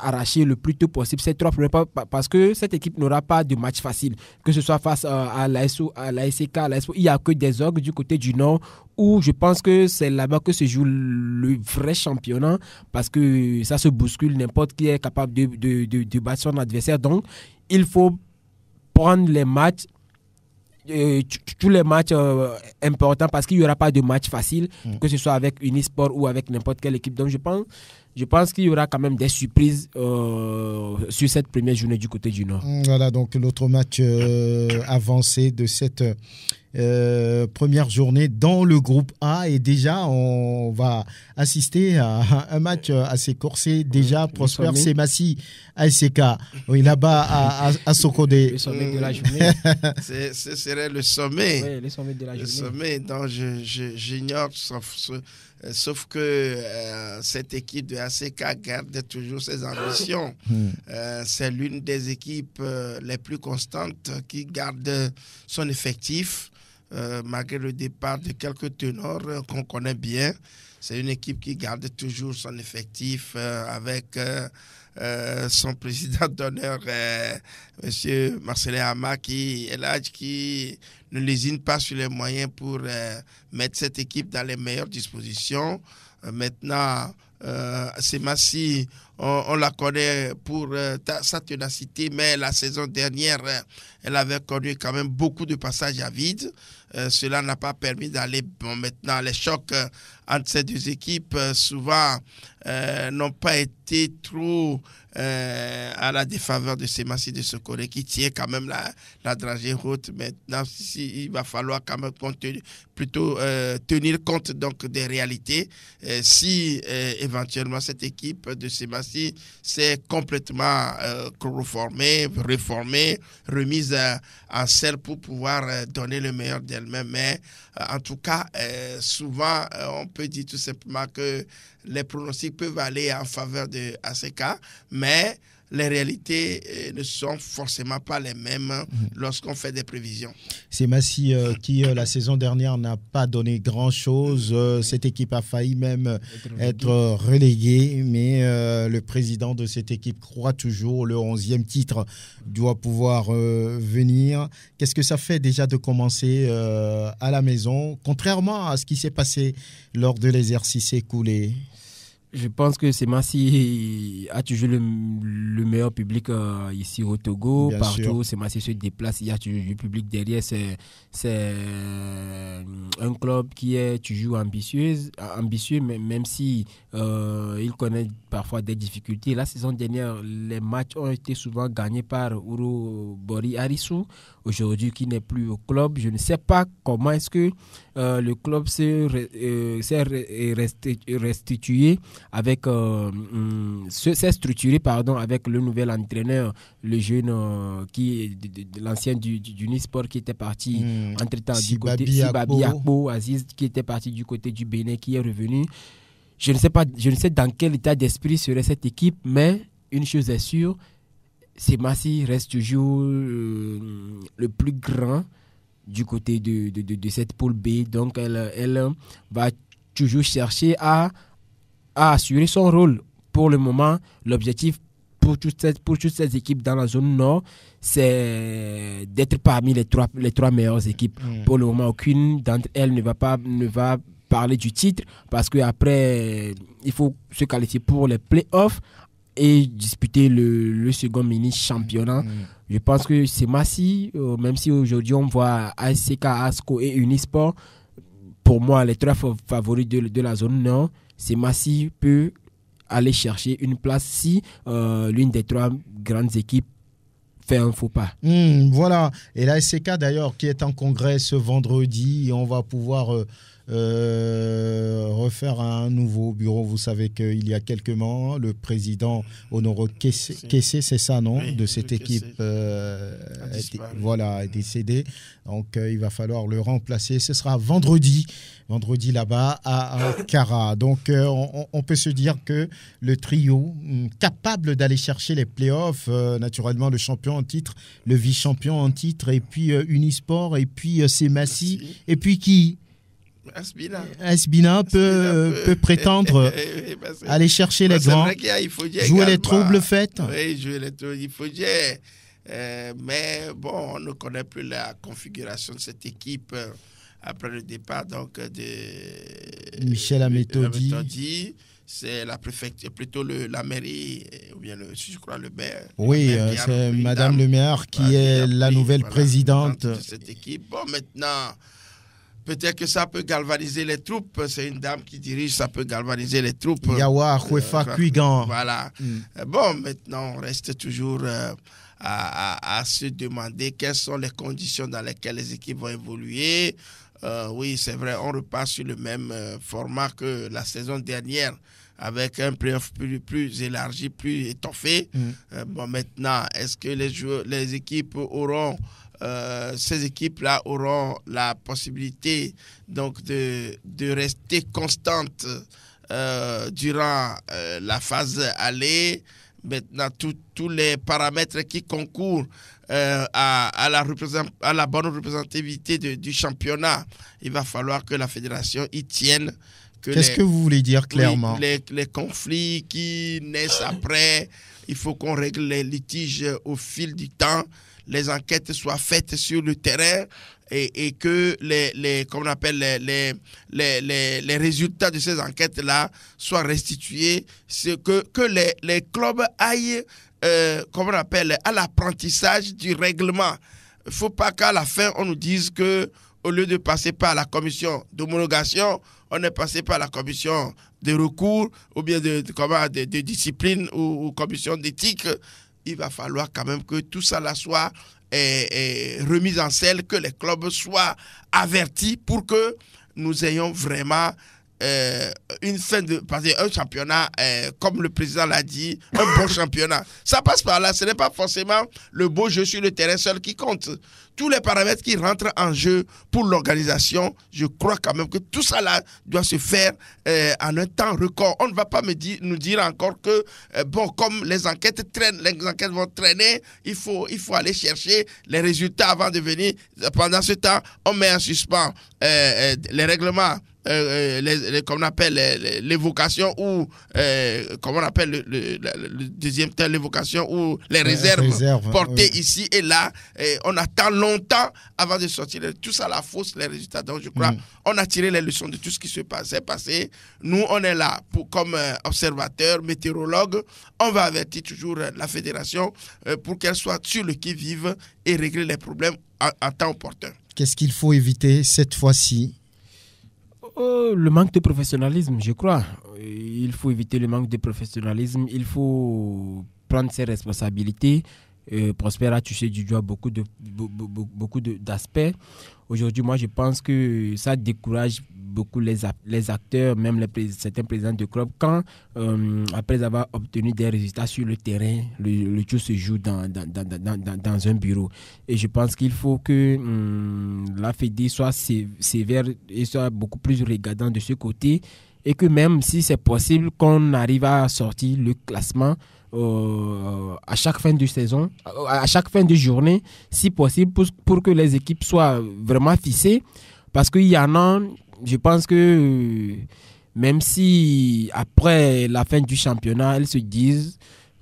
arracher le plus tôt possible ces 3 premiers pas parce que cette équipe n'aura pas de match facile, que ce soit face à l'ASO, à l'ASK, à l'ASO. Il n'y a que des orgues du côté du Nord où je pense que c'est là-bas que se joue le vrai championnat parce que ça se bouscule, n'importe qui est capable de battre son adversaire. Donc, il faut prendre les matchs, tous les matchs importants parce qu'il n'y aura pas de match facile, que ce soit avec Unisport ou avec n'importe quelle équipe. Donc, je pense qu'il y aura quand même des surprises sur cette première journée du côté du Nord. Voilà, donc l'autre match avancé de cette première journée dans le groupe A. Et déjà, on va assister à un match assez corsé. Déjà, Prosper Semassi, ASK. Oui, là-bas à Sokodé. Le sommet de la journée. Ce serait le sommet. Oui, le sommet de la journée. Le sommet dont j'ignore, sauf que cette équipe de ASK garde toujours ses ambitions. C'est l'une des équipes les plus constantes qui garde son effectif. Malgré le départ de quelques ténors qu'on connaît bien, c'est une équipe qui garde toujours son effectif avec son président d'honneur, M. Marcelin Hama, qui ne lésine pas sur les moyens pour mettre cette équipe dans les meilleures dispositions. Maintenant, Semassi, on la connaît pour sa ténacité, mais la saison dernière, elle avait connu quand même beaucoup de passages à vide. Cela n'a pas permis d'aller. Bon, maintenant, les chocs entre ces deux équipes, souvent, n'ont pas été trop à la défaveur de Semassi de Sokodé, qui tient quand même la dragée haute. Maintenant, il va falloir quand même tenir compte donc des réalités. Si éventuellement cette équipe de Semassi s'est complètement reformée, remise en selle pour pouvoir donner le meilleur d'elle-même. Mais en tout cas, souvent, on peut dire tout simplement que les pronostics peuvent aller en faveur de ASK, mais les réalités ne sont forcément pas les mêmes lorsqu'on fait des prévisions. C'est Massi qui, la saison dernière, n'a pas donné grand-chose. Cette équipe a failli même être reléguée, mais le président de cette équipe croit toujours le 11e titre doit pouvoir venir. Qu'est-ce que ça fait déjà de commencer à la maison, contrairement à ce qui s'est passé lors de l'exercice écoulé? Je pense que Semassi a toujours le meilleur public ici au Togo. Bien partout sûr. Semassi se déplace, il y a toujours du public derrière. C'est un club qui est toujours ambitieux, mais même si il connaît parfois des difficultés. La saison dernière, les matchs ont été souvent gagnés par Uru Bori Arisu, aujourd'hui qui n'est plus au club. Je ne sais pas comment est-ce que le club s'est restitué avec s'est structuré avec le nouvel entraîneur, le jeune qui est l'ancien du Unisport qui était parti entre-temps du côté Sibabi Akpo, Aziz qui était parti du côté du Bénin qui est revenu. Je ne sais dans quel état d'esprit serait cette équipe, mais une chose est sûre, Semassi reste toujours le plus grand du côté de cette poule B. Donc elle va toujours chercher à assurer son rôle. Pour le moment, l'objectif pour toutes ces équipes dans la zone nord, c'est d'être parmi les trois meilleures équipes. Pour le moment, aucune d'entre elles ne va parler du titre parce qu'après, il faut se qualifier pour les playoffs et disputer le second mini-championnat. Je pense que c'est Semassi, même si aujourd'hui on voit ASK, ASCO et Unisport, pour moi, les trois favoris de la zone nord, Semassi peut aller chercher une place si l'une des 3 grandes équipes fait un faux pas. Voilà. Et la SCK d'ailleurs qui est en congrès ce vendredi, on va pouvoir refaire un nouveau bureau. Vous savez qu'il y a quelques mois, le président Honoro Kessé, c'est ça, non, oui, de cette équipe est décédé. Donc il va falloir le remplacer. Ce sera vendredi là-bas à Ankara. Donc on peut se dire que le trio capable d'aller chercher les playoffs, naturellement le champion en titre, le vice-champion en titre, et puis Unisport, et puis Semassi, et puis qui Asbina peut prétendre aller chercher les grands, jouer les troubles faites. Oui, jouer les troubles, il faut dire. Mais bon, on ne connaît plus la configuration de cette équipe après le départ donc, de Michel Amétodi. C'est la préfecture, plutôt la mairie, ou bien je crois le maire. Oui, c'est Madame le maire qui est la nouvelle présidente de cette équipe. Bon, maintenant, peut-être que ça peut galvaniser les troupes. C'est une dame qui dirige, ça peut galvaniser les troupes. Yawa, Kwefa, Kuigan. Voilà. Bon, maintenant, on reste toujours à se demander quelles sont les conditions dans lesquelles les équipes vont évoluer. Oui, c'est vrai, on repart sur le même format que la saison dernière, avec un playoff plus élargi, plus étoffé. Bon, maintenant, est-ce que les équipes auront... ces équipes-là auront la possibilité donc de rester constantes durant la phase aller. Maintenant, tous les paramètres qui concourent à la bonne représentativité du championnat, il va falloir que la fédération y tienne. Qu'est-ce que vous voulez dire clairement? Les conflits qui naissent après, il faut qu'on règle les litiges au fil du temps. Les enquêtes soient faites sur le terrain et que les résultats de ces enquêtes-là soient restitués, que les clubs aillent à l'apprentissage du règlement. Il ne faut pas qu'à la fin, on nous dise que au lieu de passer par la commission d'homologation, on est passé par la commission de recours ou bien de discipline ou commission d'éthique. Il va falloir quand même que tout ça là soit remis en selle, que les clubs soient avertis pour que nous ayons vraiment une fin de un championnat, comme le président l'a dit, un bon championnat. Ça passe par là. Ce n'est pas forcément le beau jeu sur le terrain seul qui compte. Tous les paramètres qui rentrent en jeu pour l'organisation, je crois quand même que tout ça là doit se faire en un temps record. On ne va pas nous dire encore que comme les enquêtes vont traîner, il faut aller chercher les résultats avant de venir. Pendant ce temps, on met en suspens les règlements. Comme on appelle l'évocation ou comment on appelle le deuxième terme, l'évocation ou les réserves portées ici et là. On attend longtemps avant de sortir. Tout ça la fausse les résultats. Donc je crois on a tiré les leçons de tout ce qui s'est passé. Nous on est là comme observateurs, météorologues. On va avertir toujours la fédération pour qu'elle soit sur le qui-vive et régler les problèmes en temps opportun. Qu'est-ce qu'il faut éviter cette fois-ci? Le manque de professionnalisme, je crois. Il faut éviter le manque de professionnalisme. Il faut prendre ses responsabilités. Prosper a touché du doigt beaucoup d'aspects. Aujourd'hui, moi, je pense que ça décourage beaucoup les acteurs, même certains présidents de club, quand, après avoir obtenu des résultats sur le terrain, le tout se joue dans un bureau. Et je pense qu'il faut que la Fédé soit sévère et soit beaucoup plus regardant de ce côté, et que même si c'est possible qu'on arrive à sortir le classement à chaque fin de saison, à chaque fin de journée, si possible, pour que les équipes soient vraiment fixées. Parce qu'il y en a, je pense que même si après la fin du championnat, elles se disent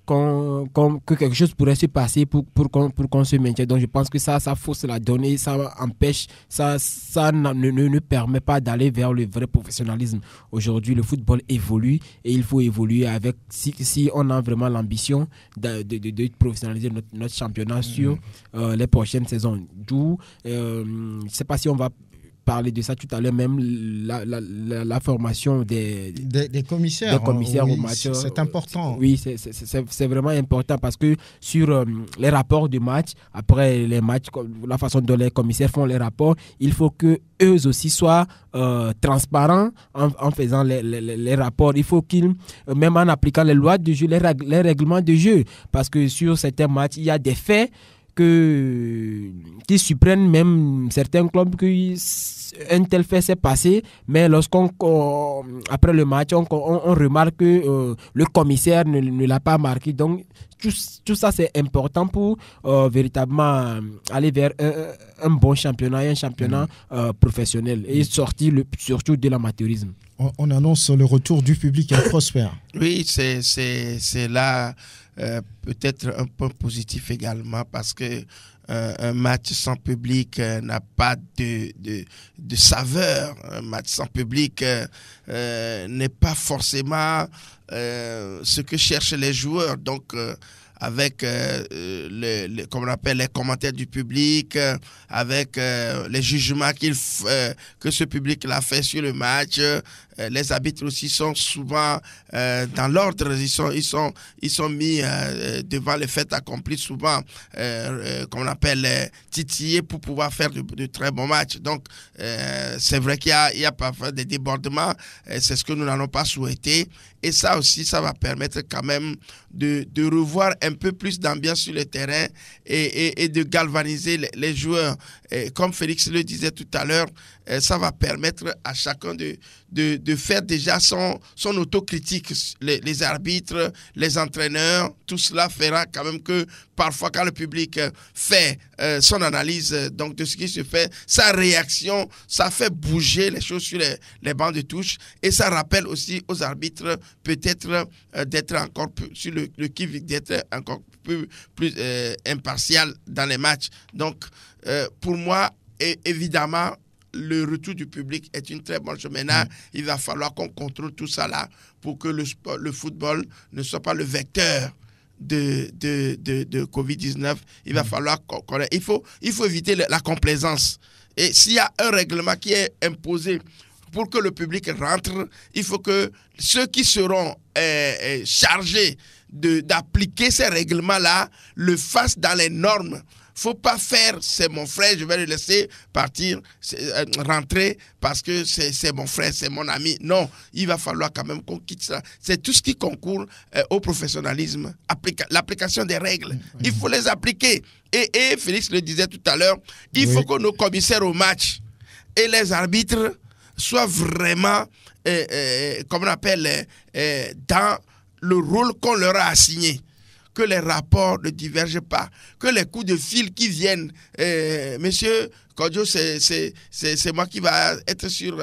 que quelque chose pourrait se passer pour qu'on se maintienne. Donc je pense que ça fausse la donnée, ça empêche, ça ne permet pas d'aller vers le vrai professionnalisme. Aujourd'hui, le football évolue et il faut évoluer avec, si on a vraiment l'ambition de professionnaliser notre championnat sur les prochaines saisons. D'où, je ne sais pas si on va parlé de ça tout à l'heure, même la formation des commissaires. Des commissaires oui, au match. C'est important. Oui, c'est vraiment important parce que sur les rapports de match, après les matchs, la façon dont les commissaires font les rapports, il faut que eux aussi soient transparents en faisant les rapports. Il faut qu'ils, même en appliquant les lois de jeu, les règlements de jeu, parce que sur certains matchs, il y a des faits qui surprennent même certains clubs qu'un tel fait s'est passé, mais après le match, on remarque que le commissaire ne l'a pas marqué. Donc, tout ça, c'est important pour véritablement aller vers un bon championnat et un championnat professionnel et sortir surtout de l'amateurisme. On annonce le retour du public à Prosper. Oui, c'est là peut-être un point positif également parce que un match sans public n'a pas de saveur. Un match sans public n'est pas forcément ce que cherchent les joueurs. Donc, avec comme on appelle les commentaires du public, avec les jugements que ce public-là fait sur le match. Les arbitres aussi sont souvent dans l'ordre, ils sont mis devant les faits accomplis, souvent comme on appelle titillés pour pouvoir faire de très bons matchs. Donc c'est vrai qu'il y a parfois des débordements, c'est ce que nous n'allons pas souhaiter. Et ça aussi, ça va permettre quand même de revoir un peu plus d'ambiance sur le terrain et de galvaniser les joueurs. Et comme Félix le disait tout à l'heure, ça va permettre à chacun de faire déjà son autocritique. Les arbitres, les entraîneurs, tout cela fera quand même que parfois quand le public fait son analyse donc de ce qui se fait, sa réaction, ça fait bouger les choses sur les bancs de touche et ça rappelle aussi aux arbitres peut-être d'être encore plus sur le qui-vive, d'être encore plus impartial dans les matchs. Donc pour moi, évidemment, le retour du public est une très bonne chose. Maintenant, il va falloir qu'on contrôle tout ça là pour que le football ne soit pas le vecteur de Covid-19. Il va falloir il faut éviter la complaisance. Et s'il y a un règlement qui est imposé pour que le public rentre, il faut que ceux qui seront chargés d'appliquer ces règlements-là le fassent dans les normes. Faut pas faire c'est mon frère, je vais le laisser partir, rentrer parce que c'est mon frère, c'est mon ami. Non, il va falloir quand même qu'on quitte ça. C'est tout ce qui concourt au professionnalisme, l'application des règles. Il faut les appliquer. Et Félix le disait tout à l'heure, il faut que nos commissaires au match et les arbitres soient vraiment, comme on appelle, dans le rôle qu'on leur a assigné. Que les rapports ne divergent pas, que les coups de fil qui viennent, monsieur Kodjo, c'est moi qui va être sur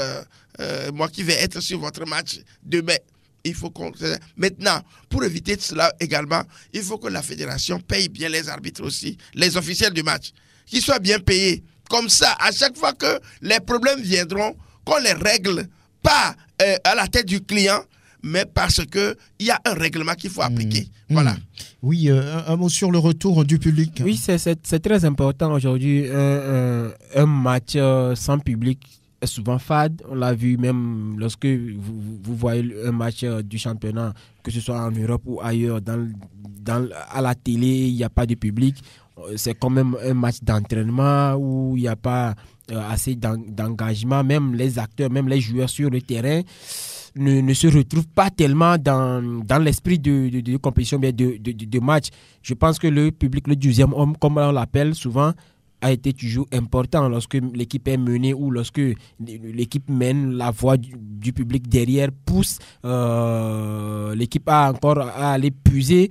votre match demain. Il faut qu'on maintenant, pour éviter cela également, il faut que la fédération paye bien les arbitres aussi, les officiels du match, qu'ils soient bien payés. Comme ça, à chaque fois que les problèmes viendront, qu'on les règle pas à la tête du client, mais parce qu'il y a un règlement qu'il faut appliquer. Voilà. Oui, un mot sur le retour du public. Oui, c'est très important aujourd'hui. Un match sans public est souvent fade. On l'a vu même lorsque vous voyez un match du championnat, que ce soit en Europe ou ailleurs, à la télé, il n'y a pas de public. C'est quand même un match d'entraînement où il n'y a pas assez d'engagement. Même les acteurs, même les joueurs sur le terrain ne se retrouvent pas tellement dans l'esprit de compétition, mais de match. Je pense que le public, le deuxième homme, comme on l'appelle souvent, a été toujours important lorsque l'équipe est menée ou lorsque l'équipe mène, la voix du public derrière pousse l'équipe à aller puiser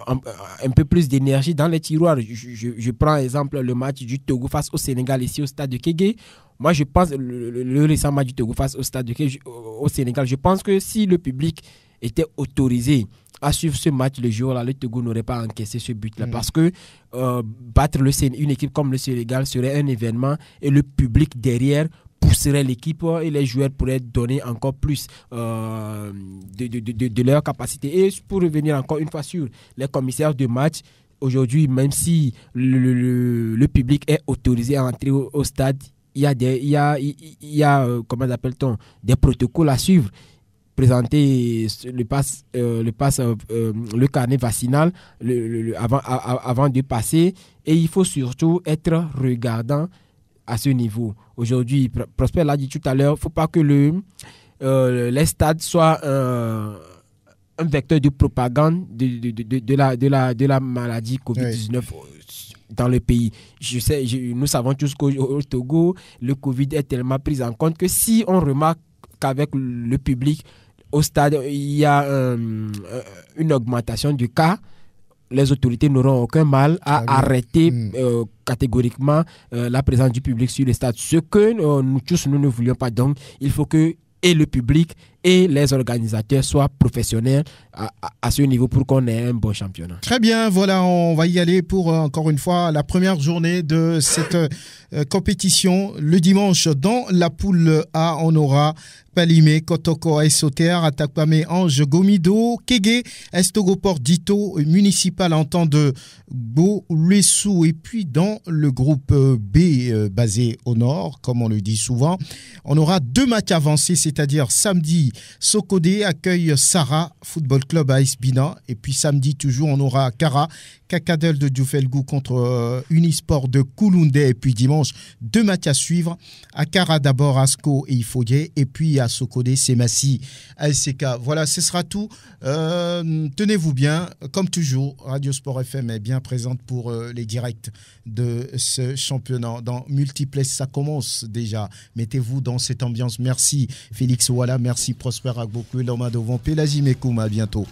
un peu plus d'énergie dans les tiroirs. Je prends exemple le match du Togo face au Sénégal ici au stade de Kégué. Moi, je pense le récent match du Togo face au stade de Kégué au Sénégal, je pense que si le public était autorisé à suivre ce match le jour-là, le Togo n'aurait pas encaissé ce but-là. Parce que battre une équipe comme le Sénégal serait un événement et le public derrière pousserait l'équipe et les joueurs pourraient donner encore plus de leur capacité. Et pour revenir encore une fois sur les commissaires de match, aujourd'hui, même si le public est autorisé à entrer au stade, il y a comment appelle-t-on, des protocoles à suivre. Présenter le carnet vaccinal avant de passer, et il faut surtout être regardant à ce niveau. Aujourd'hui, Prosper l'a dit tout à l'heure, il ne faut pas que les stades soient un vecteur de propagande de la maladie Covid-19 dans le pays. Nous savons tous qu'au Togo, le Covid est tellement pris en compte que si on remarque qu'avec le public au stade, il y a une augmentation du cas, les autorités n'auront aucun mal à arrêter catégoriquement la présence du public sur le stade. Ce que nous tous, nous ne voulions pas. Donc, il faut que et le public et les organisateurs soient professionnels à ce niveau pour qu'on ait un bon championnat. Très bien, voilà, on va y aller pour encore une fois la première journée de cette compétition. Le dimanche, dans la poule A, on aura Palimé, Kotoko, Esoter, Atakpame, Ange, Gomido, Kege, Estogoport, Dito, Municipal Entente Bo-Luessou. Et puis dans le groupe B, basé au nord, comme on le dit souvent, on aura 2 matchs avancés, c'est-à-dire samedi, Sokodé accueille Sarah Football Club à Isbina. Et puis samedi, toujours, on aura Kara, Kakadel de Djoufelgou contre Unisport de Kouloundé. Et puis dimanche, 2 matchs à suivre. À Kara d'abord, Asco et Ifodé. Et puis à Sokodé, Semassi, ASK. Voilà, ce sera tout. Tenez-vous bien. Comme toujours, Radio Sport FM est bien présente pour les directs de ce championnat. Dans Multiplex, ça commence déjà. Mettez-vous dans cette ambiance. Merci Félix Ouala, merci Prosper Agbokou, Loma Devon, Pélagie Mekoum. À bientôt.